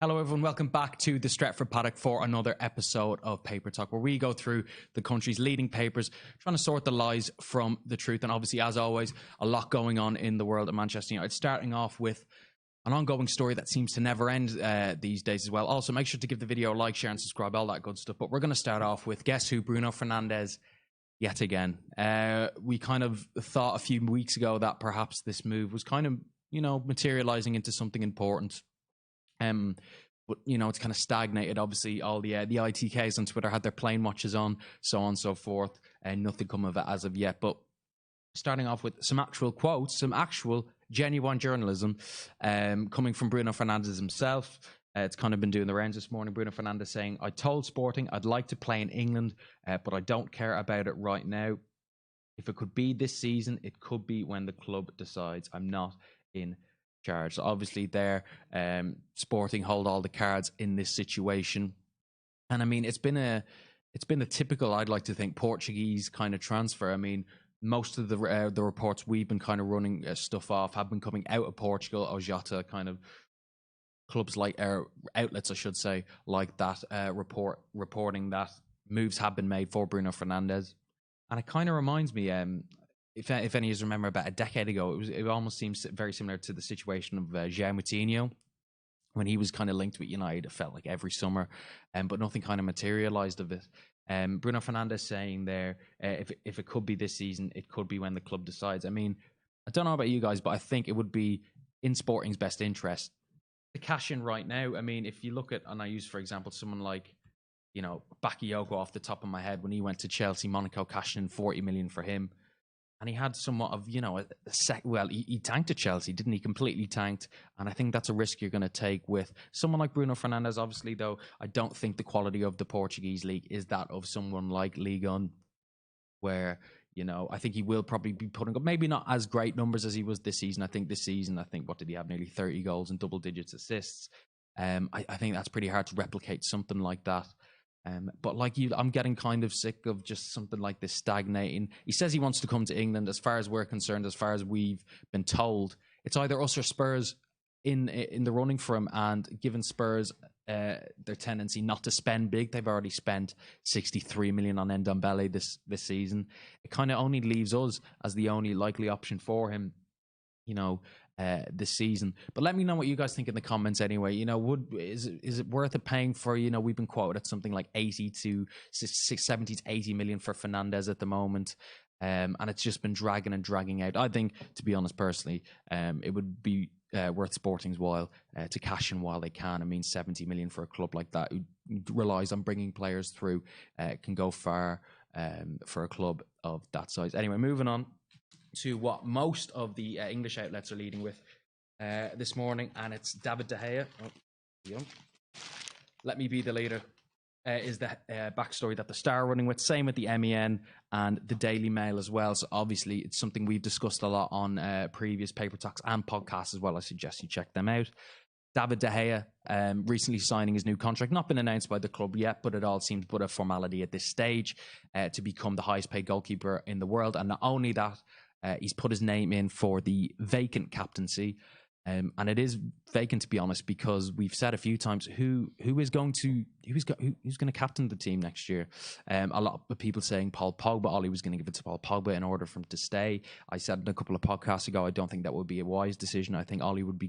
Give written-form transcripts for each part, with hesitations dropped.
Hello everyone, welcome back to the Stretford Paddock for another episode of Paper Talk, where we go through the country's leading papers, trying to sort the lies from the truth. And obviously, as always, a lot going on in the world of Manchester United, starting off with an ongoing story that seems to never end these days as well. Also, make sure to give the video a like, share and subscribe, all that good stuff. But we're going to start off with, guess who? Bruno Fernandes yet again. We kind of thought a few weeks ago that perhaps this move was kind of, materializing into something important. But it's kind of stagnated. Obviously, all the ITKs on Twitter had their plane watches on, so on and so forth, and nothing come of it as of yet. But starting off with some actual quotes, some actual genuine journalism coming from Bruno Fernandes himself. It's kind of been doing the rounds this morning. Bruno Fernandes saying, "I told Sporting I'd like to play in England, but I don't care about it right now. If it could be this season, it could be when the club decides. I'm not in charge." So obviously there, Sporting hold all the cards in this situation. And I mean, it's been a typical, I'd like to think, Portuguese kind of transfer. I mean, most of the reports we've been kind of running stuff off have been coming out of Portugal, Ojota, kind of clubs like outlets, I should say, like that, reporting that moves have been made for Bruno Fernandes. And it kind of reminds me, if any of you remember, about a decade ago, it almost seems very similar to the situation of João Moutinho when he was kind of linked with United. It felt like every summer, but nothing kind of materialised of it. Bruno Fernandes saying there, if it could be this season, it could be when the club decides. I mean, I don't know about you guys, but I think it would be in Sporting's best interest to cash in right now. I mean, if you look at, and I use, for example, someone like, Bakayoko off the top of my head, when he went to Chelsea, Monaco cashed in 40 million for him. And he had somewhat of, he tanked at Chelsea, didn't he? Completely tanked. And I think that's a risk you're going to take with someone like Bruno Fernandes. Obviously, though, I don't think the quality of the Portuguese league is that of someone like Ligue 1, where, I think he will probably be putting up maybe not as great numbers as he was this season. I think this season, what did he have? Nearly 30 goals and double digits assists. I think that's pretty hard to replicate something like that. But like you, I'm getting kind of sick of just something like this stagnating. He says he wants to come to England. As far as we're concerned, as far as we've been told, it's either us or Spurs in the running for him. And given Spurs their tendency not to spend big, they've already spent 63 million on Ndombele this season. It kind of only leaves us as the only likely option for him, this season. But let me know what you guys think in the comments anyway. Is it worth it paying for, we've been quoted at something like 70 to 80 million for Fernandes at the moment. And it's just been dragging out. I think, to be honest, personally, it would be worth Sporting's while to cash in while they can. I mean, 70 million for a club like that who relies on bringing players through can go far for a club of that size. Anyway, moving on to what most of the English outlets are leading with this morning, and it's David De Gea. Let me be the leader. Is the backstory that the Star are running with. Same with the MEN and the Daily Mail as well. So obviously it's something we've discussed a lot on previous Paper Talks and podcasts as well. I suggest you check them out. David De Gea recently signing his new contract. Not been announced by the club yet, but it all seems but a formality at this stage to become the highest paid goalkeeper in the world. And not only that, he's put his name in for the vacant captaincy. And it is vacant, to be honest, because we've said a few times who's going to captain the team next year. A lot of people saying Paul Pogba. Ollie was going to give it to Paul Pogba in order for him to stay. I said a couple of podcasts ago, I don't think that would be a wise decision. I think Ollie would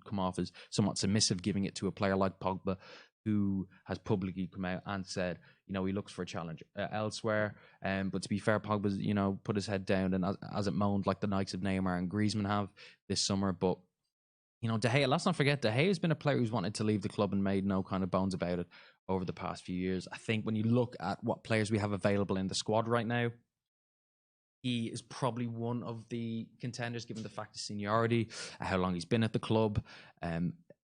come off as somewhat submissive, giving it to a player like Pogba, who has publicly come out and said, he looks for a challenge elsewhere. But to be fair, Pogba's, put his head down and as it moaned like the likes of Neymar and Griezmann have this summer. But, De Gea, let's not forget, De Gea has been a player who's wanted to leave the club and made no kind of bones about it over the past few years. I think when you look at what players we have available in the squad right now, he is probably one of the contenders, given the fact of seniority, how long he's been at the club,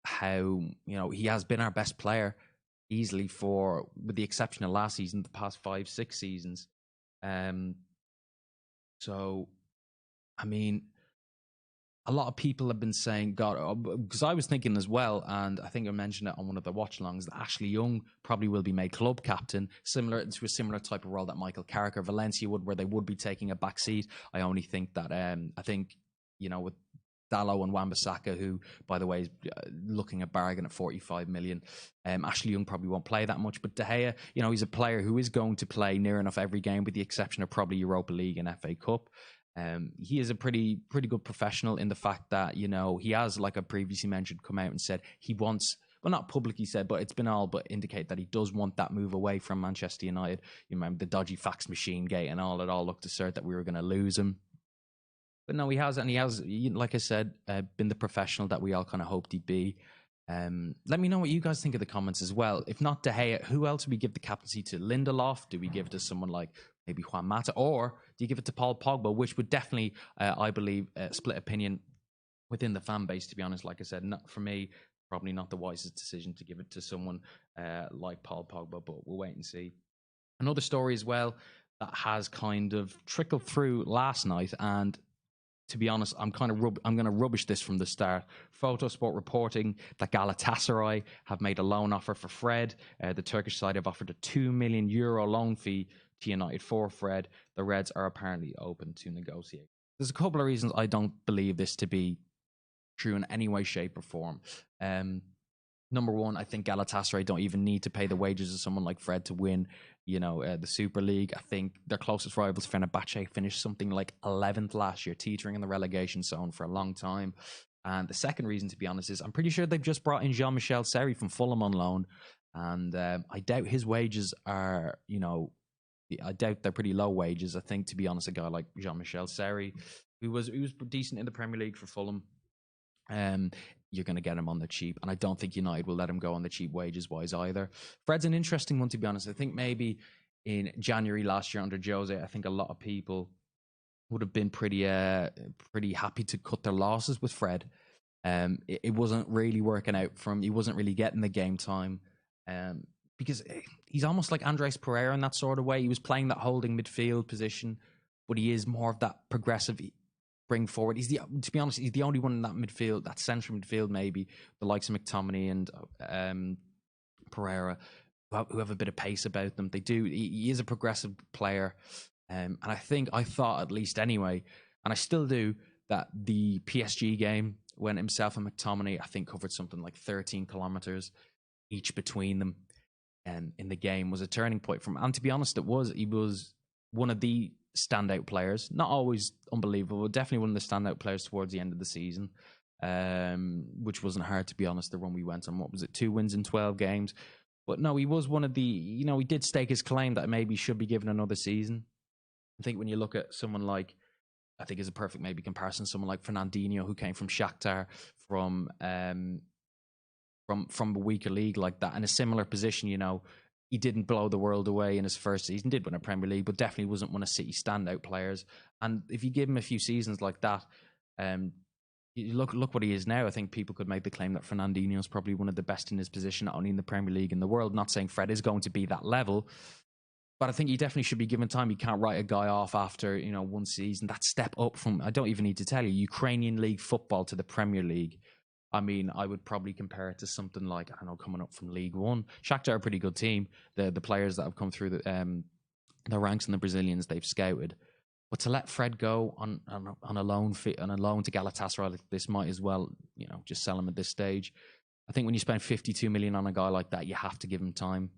how, he has been our best player easily with the exception of last season, the past 5-6 seasons. So, I mean, a lot of people have been saying, God, because I was thinking as well, and I think I mentioned it on one of the watch-alongs, that Ashley Young probably will be made club captain, similar to a similar type of role that Michael Carrick or Valencia would, where they would be taking a back seat. I only think that, with Dalot and Wan-Bissaka, who, by the way, is looking at bargain at 45 million. Ashley Young probably won't play that much, but De Gea, he's a player who is going to play near enough every game, with the exception of probably Europa League and FA Cup. He is a pretty good professional in the fact that, he has, like I previously mentioned, come out and said he wants, well, not publicly said, but it's been all but indicate that he does want that move away from Manchester United. You remember the dodgy fax machine gate and all, it all looked assert that we were going to lose him. But no, he has, and he has, like I said, been the professional that we all kind of hoped he'd be. Let me know what you guys think of the comments as well. If not De Gea, who else do we give the captaincy to? Lindelof? Do we give it to someone like maybe Juan Mata? Or do you give it to Paul Pogba, which would definitely, I believe, split opinion within the fan base, to be honest. Like I said, not for me, probably not the wisest decision to give it to someone like Paul Pogba, but we'll wait and see. Another story as well that has kind of trickled through last night, and to be honest, I'm going to rubbish this from the start. Fotosport reporting that Galatasaray have made a loan offer for Fred. The Turkish side have offered a €2 million loan fee to United for Fred. The Reds are apparently open to negotiate. There's a couple of reasons I don't believe this to be true in any way, shape, or form. Number one, I think Galatasaray don't even need to pay the wages of someone like Fred to win, the Super League. I think their closest rivals, Fenerbahce, finished something like 11th last year, teetering in the relegation zone for a long time. And the second reason, to be honest, is I'm pretty sure they've just brought in Jean-Michel Seri from Fulham on loan. And I doubt his wages are, I doubt they're pretty low wages. I think, to be honest, a guy like Jean-Michel Seri, who was decent in the Premier League for Fulham, you're going to get him on the cheap, and I don't think United will let him go on the cheap wages wise either. Fred's an interesting one, to be honest. I think maybe in January last year under Jose, I think a lot of people would have been pretty happy to cut their losses with Fred. It wasn't really working out for him. He wasn't really getting the game time, because he's almost like Andres Pereira in that sort of way. He was playing that holding midfield position, but he is more of that progressive bring forward. To be honest, he's the only one in that midfield, that central midfield, maybe the likes of McTominay and Pereira, who have a bit of pace about them. They do. He is a progressive player, and I thought at least anyway, and I still do, that the PSG game when himself and McTominay, I think, covered something like 13 kilometers each between them, in the game, was a turning point from. And to be honest, he was one of the standout players, not always unbelievable, but definitely one of the standout players towards the end of the season, which wasn't hard, to be honest. The run we went on, what was it, 2 wins in 12 games? But no, he was one of the, he did stake his claim that maybe should be given another season. I think when you look at someone like, I think is a perfect maybe comparison, someone like Fernandinho, who came from Shakhtar, from a weaker league like that, in a similar position, he didn't blow the world away in his first season, did win a Premier League, but definitely wasn't one of City's standout players. And if you give him a few seasons like that, you look what he is now. I think people could make the claim that Fernandinho is probably one of the best in his position, not only in the Premier League, in the world. Not saying Fred is going to be that level, but I think he definitely should be given time. You can't write a guy off after, one season. That step up from, I don't even need to tell you, Ukrainian League football to the Premier League. I mean, I would probably compare it to something like, I don't know, coming up from League One. Shakhtar are a pretty good team. The players that have come through the ranks and the Brazilians they've scouted. But to let Fred go on a loan to Galatasaray, this might as well, just sell him at this stage. I think when you spend 52 million on a guy like that, you have to give him time.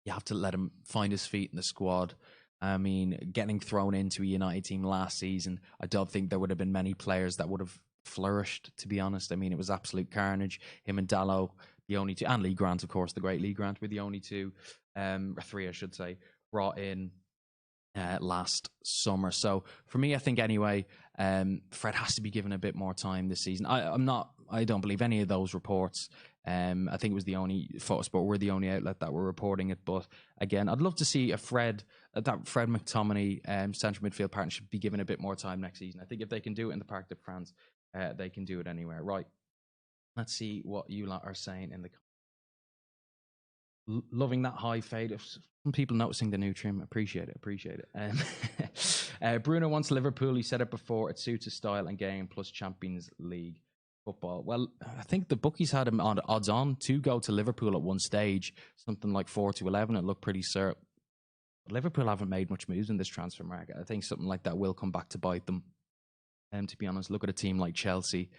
You have to let him find his feet in the squad. I mean, getting thrown into a United team last season, I don't think there would have been many players that would have flourished, to be honest. I mean, it was absolute carnage. Him and Dalot, the only two, and Lee Grant, of course, the great Lee Grant, were the only two, or three, I should say, brought in last summer. So for me, I think anyway, Fred has to be given a bit more time this season. I don't believe any of those reports. I think it was the only Fotosport were the only outlet that were reporting it. But again, I'd love to see that Fred McTominay central midfield partnership be given a bit more time next season. I think if they can do it in the Parc des Princes, they can do it anywhere. Right. Let's see what you lot are saying in the loving that high fade. Some people noticing the new trim. Appreciate it. Bruno wants Liverpool. He said it before. It suits his style and game, plus Champions League football. Well, I think the bookies had him on odds on to go to Liverpool at one stage, something like 4-11. It looked pretty certain. But Liverpool haven't made much moves in this transfer market. I think something like that will come back to bite them. To be honest, look at a team like Chelsea.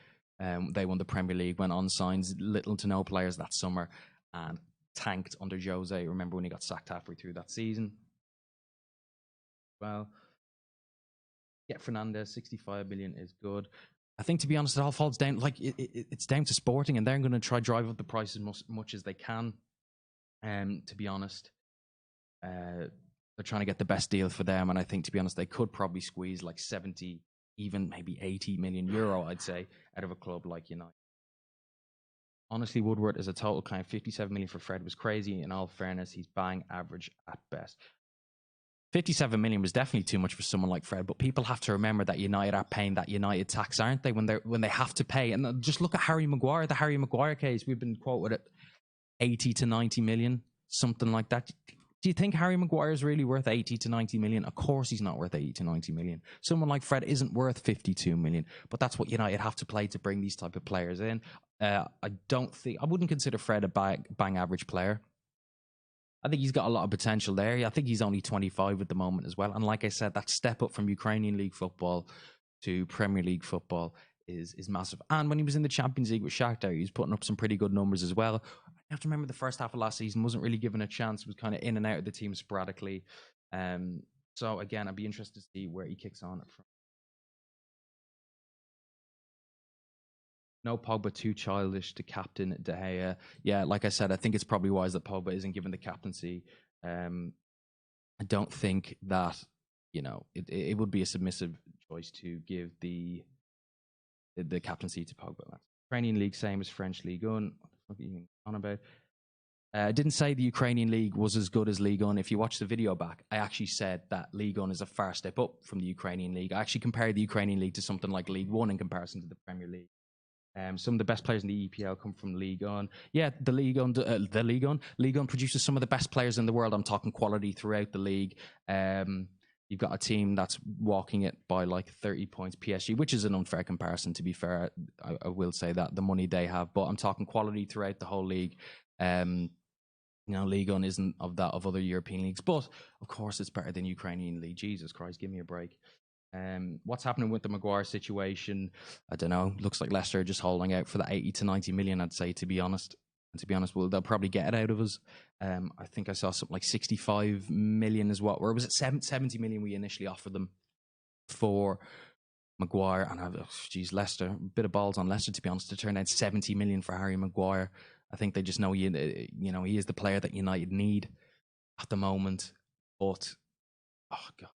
They won the Premier League, went on, signs little to no players that summer, and tanked under Jose. Remember when he got sacked halfway through that season? Well, yeah, Fernandes, 65 million is good. I think, to be honest, it all falls down. Like it's down to Sporting, and they're going to try drive up the price as much as they can. To be honest, they're trying to get the best deal for them, and I think, to be honest, they could probably squeeze like 70, even maybe 80 million euro, I'd say, out of a club like United. Honestly, Woodward is a total claim. 57 million for Fred was crazy. In all fairness, he's bang average at best. 57 million was definitely too much for someone like Fred, but people have to remember that United are paying that United tax, aren't they? When they have to pay, and just look at Harry Maguire, the Harry Maguire case. We've been quoted at 80 to 90 million, something like that. Do you think Harry Maguire is really worth 80 to 90 million? Of course he's not worth 80 to 90 million. Someone like Fred isn't worth 52 million, but that's what United have to play to bring these type of players in. I wouldn't consider Fred a bang average player. I think he's got a lot of potential there. I think he's only 25 at the moment as well. And like I said, that step up from Ukrainian League football to Premier League football is massive. And when he was in the Champions League with Shakhtar, he was putting up some pretty good numbers as well. I have to remember the first half of last season wasn't really given a chance, was kind of in and out of the team sporadically. So again, I'd be interested to see where he kicks on from. No, Pogba too childish to captain De Gea. Yeah, like I said, I think it's probably wise that Pogba isn't given the captaincy. I don't think that, it would be a submissive choice to give the captaincy to Pogba. Ukrainian League, same as French Ligue 1. What are you on about? I didn't say the Ukrainian League was as good as Ligue 1. If you watch the video back, I actually said that Ligue 1 is a far step up from the Ukrainian League. I actually compared the Ukrainian League to something like Ligue 1 in comparison to the Premier League. Some of the best players in the EPL come from Ligue 1. Yeah, the Ligue 1 produces some of the best players in the world. I'm talking quality throughout the league. You've got a team that's walking it by like 30 points, PSG, which is an unfair comparison, to be fair. I will say that, the money they have. But I'm talking quality throughout the whole league. Ligue 1 isn't of that of other European leagues. But, of course, it's better than Ukrainian League. Jesus Christ, give me a break. What's happening with the Maguire situation? I don't know. Looks like Leicester are just holding out for the 80 to 90 million, I'd say, to be honest. And to be honest, they'll probably get it out of us. I think I saw something like 65 million is what, or was it 70 million we initially offered them for Maguire? And Leicester, a bit of balls on Leicester, to be honest, to turn down 70 million for Harry Maguire. I think they just know, he is the player that United need at the moment. But, oh God.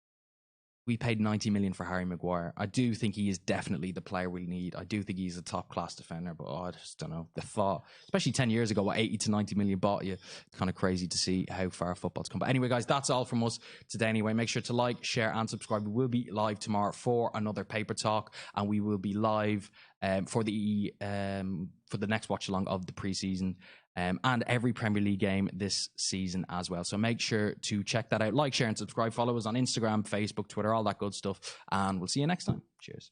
We paid 90 million for Harry Maguire. I do think he is definitely the player we need. I do think he's a top class defender, but I just don't know. The thought, especially 10 years ago, what 80 to 90 million bought you, it's kind of crazy to see how far football's come. But anyway, guys, that's all from us today. Anyway, make sure to like, share, and subscribe. We will be live tomorrow for another paper talk, and we will be live for the next watch along of the preseason. And every Premier League game this season as well. So make sure to check that out. Like, share, and subscribe. Follow us on Instagram, Facebook, Twitter, all that good stuff. And we'll see you next time. Cheers.